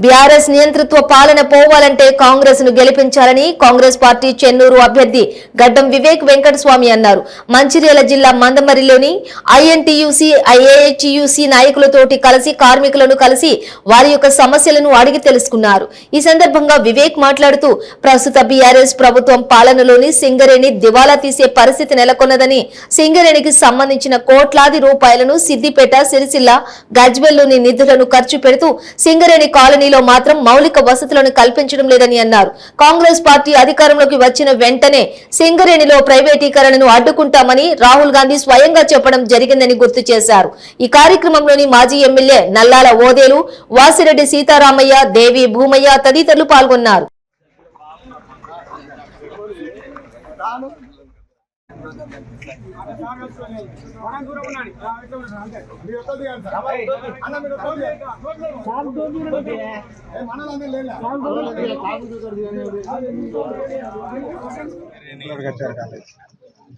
BRS నియంతృత్వ పాలన పోవాలంటే కాంగ్రెస్ ను గెలిపించాలని కాంగ్రెస్ పార్టీ చెన్నూరు అభ్యర్థి గడ్డం వివేక్ వెంకటస్వామి అన్నారు. మంచిర్యాల జిల్లా మందమరిలోని ఐఎన్టీయూసీ ఐఏహెచ్యూసీ నాయకులతోటి కలిసి కార్మికులను కలిసి వారి యొక్క సమస్యలను అడిగి తెలుసుకున్నారు. ఈ సందర్భంగా వివేక్ మాట్లాడుతూ ప్రస్తుత బీఆర్ఎస్ ప్రభుత్వం పాలనలోని సింగరేణి దివాలా తీసే పరిస్థితి నెలకొన్నదని, సింగరేణికి సంబంధించిన కోట్లాది రూపాయలను సిద్దిపేట, సిరిసిల్ల, గజ్వెల్లోని నిధులను ఖర్చు పెడుతూ సింగరేణి కాలనీ మాత్రం మౌలిక వసతులను కల్పించడం లేదని అన్నారు. కాంగ్రెస్ పార్టీ అధికారంలోకి వచ్చిన వెంటనే సింగరేణిలో ప్రైవేటీకరణను అడ్డుకుంటామని రాహుల్ గాంధీ స్వయంగా చెప్పడం జరిగిందని గుర్తు చేశారు. ఈ కార్యక్రమంలోని మాజీ ఎమ్మెల్యే నల్లాల ఓదేలు, వాసిరెడ్డి సీతారామయ్య, దేవి భూమయ్య తదితరులు పాల్గొన్నారు.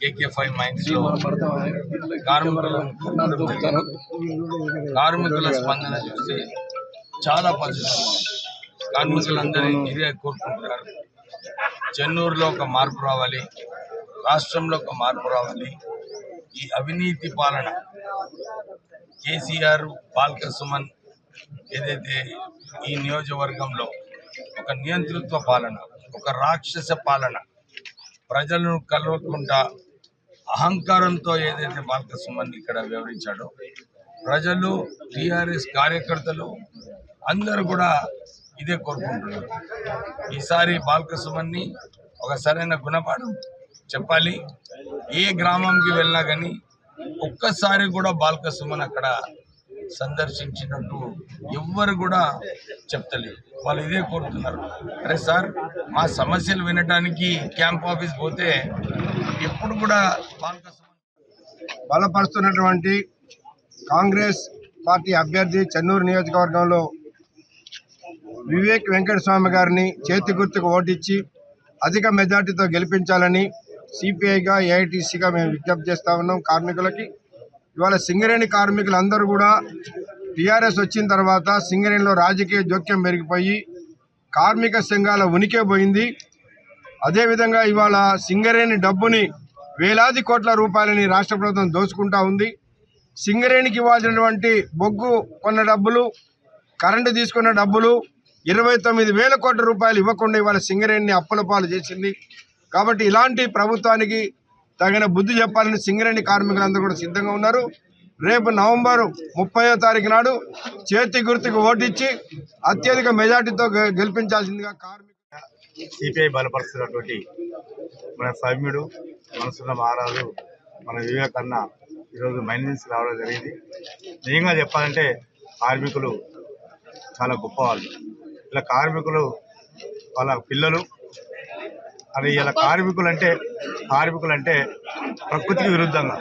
KK5 మైన్స్ లో కార్మికుల స్పందన చూస్తే చాలా పాజిటివ్. కార్మికులందరూ ఇదే కోరుకుంటున్నారు. చెన్నూరులో ఒక మార్పు రావాలి, రాష్ట్రంలో ఒక మార్పు రావాలి. ఈ అవినీతి పాలన, కేసీఆర్, బాల్క సుమన్ ఏదైతే ఈ నియోజకవర్గంలో ఒక నియంతృత్వ పాలన, ఒక రాక్షస పాలన, ప్రజలను కలవకుండా అహంకారంతో ఏదైతే బాల్క సుమన్ ఇక్కడ వివరించాడో, ప్రజలు, టీఆర్ఎస్ కార్యకర్తలు అందరూ కూడా ఇదే కోరుకుంటున్నారు. ఈసారి బాల్క సుమన్ని ఒక సరైన గుణపాఠం చెప్పాలి. ఏ గ్రామంకి వెళ్ళినా కానీ ఒక్కసారి కూడా బాల్క సుమన్ అక్కడ సందర్శించినట్టు ఎవ్వరు కూడా చెప్తలేరు. వాళ్ళు ఇదే కోరుతున్నారు. అరే సార్, మా సమస్యలు వినడానికి క్యాంప్ ఆఫీస్ పోతే ఎప్పుడు కూడా బాల్క సుమన్ బలపరుస్తున్నటువంటి కాంగ్రెస్ పార్టీ అభ్యర్థి చెన్నూరు నియోజకవర్గంలో వివేక్ వెంకటస్వామి గారిని చేతి గుర్తుకు ఓటిచ్చి అధిక మెజార్టీతో గెలిపించాలని సిపిఐగా, ఏఐటీసీగా మేము విజ్ఞప్తి చేస్తూ ఉన్నాం. కార్మికులకి ఇవాళ సింగరేణి కార్మికులందరూ కూడా టీఆర్ఎస్ వచ్చిన తర్వాత సింగరేణిలో రాజకీయ జోక్యం పెరిగిపోయి కార్మిక సంఘాల ఉనికే పోయింది. అదేవిధంగా ఇవాళ సింగరేణి డబ్బుని వేలాది కోట్ల రూపాయలని రాష్ట్ర ప్రభుత్వం దోచుకుంటా ఉంది. సింగరేణికి ఇవ్వాల్సినటువంటి బొగ్గు కొన్న డబ్బులు, కరెంటు తీసుకున్న డబ్బులు 29,000 కోట్ల రూపాయలు ఇవ్వకుండా ఇవాళ సింగరేణిని అప్పుల పాలు చేసింది. కాబట్టి ఇలాంటి ప్రభుత్వానికి తగిన బుద్ధి చెప్పాలని సింగరేణి కార్మికులందరూ కూడా సిద్ధంగా ఉన్నారు. రేపు నవంబర్ 30వ తారీఖు నాడు చేతి గుర్తుకు ఓటిచ్చి అత్యధిక మెజార్టీతో గెలిపించాల్సిందిగా సిపిఐ బలపరుస్తున్నటువంటి మన సౌమ్యుడు, మనసున్న మహారాజు, మన వివేక్ అన్న ఈరోజు మైన్స్ రావడం జరిగింది. నిజంగా చెప్పాలంటే కార్మికులు చాలా గొప్పవాళ్ళు. ఇలా కార్మికులు, వాళ్ళ పిల్లలు, అది ఇలా కార్మికులు అంటే ప్రకృతికి విరుద్ధంగా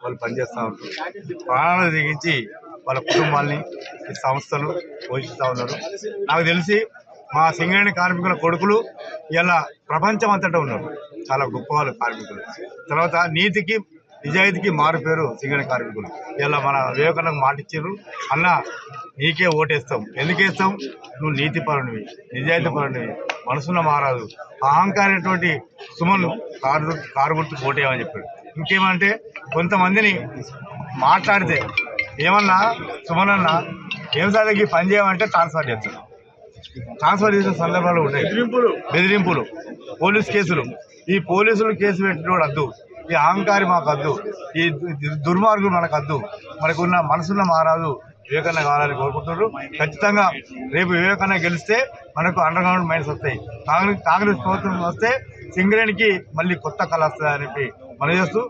వాళ్ళు పనిచేస్తూ ఉంటారు. ప్రాణాలు దిగించి వాళ్ళ కుటుంబాలని, ఈ సంస్థలు పోషిస్తూ ఉన్నారు. నాకు తెలిసి మా సింగరేణి కార్మికుల కొడుకులు ఇలా ప్రపంచం అంతటా ఉన్నారు. చాలా గొప్పవాళ్ళు కార్మికులు. తర్వాత నీతికి, నిజాయితీకి మారు పేరు సింగరేణి కార్మికులు. ఇలా మన వివేకానందకు మాటిచ్చారు, అన్న నీకే ఓటేస్తాం. ఎందుకు వేస్తాం? నువ్వు నీతిపరునివి, నిజాయితీ పరునివి, మనసున్న మారాదు, అహంకారైనటువంటి సుమన్ కారు గుర్తు ఓటేయమని చెప్పాడు. ఇంకేమంటే కొంతమందిని మాట్లాడితే ఏమన్నా సుమన్ అన్న ఏం సార్కి పని చేయమంటే ట్రాన్స్ఫర్ చేస్తాడు. ట్రాన్స్ఫర్ చేసిన సందర్భాలు ఉంటాయి. బెదిరింపులు, పోలీస్ కేసులు. ఈ పోలీసులు కేసు పెట్టినోడు వద్దు, ఈ అహంకారి మాకు వద్దు, ఈ దుర్మార్గులు మనకు వద్దు. మనకున్న మనసున్న మారాదు వివేకన్న కావాలని కోరుకుంటున్నారు. ఖచ్చితంగా రేపు వివేకన్న గెలిస్తే మనకు అండర్ గ్రౌండ్ మైన్స్ వస్తాయి. కాంగ్రెస్ ప్రభుత్వం వస్తే సింగరేణికి మళ్ళీ కొత్త కళ వస్తుందని చెప్పి మనం చేస్తూ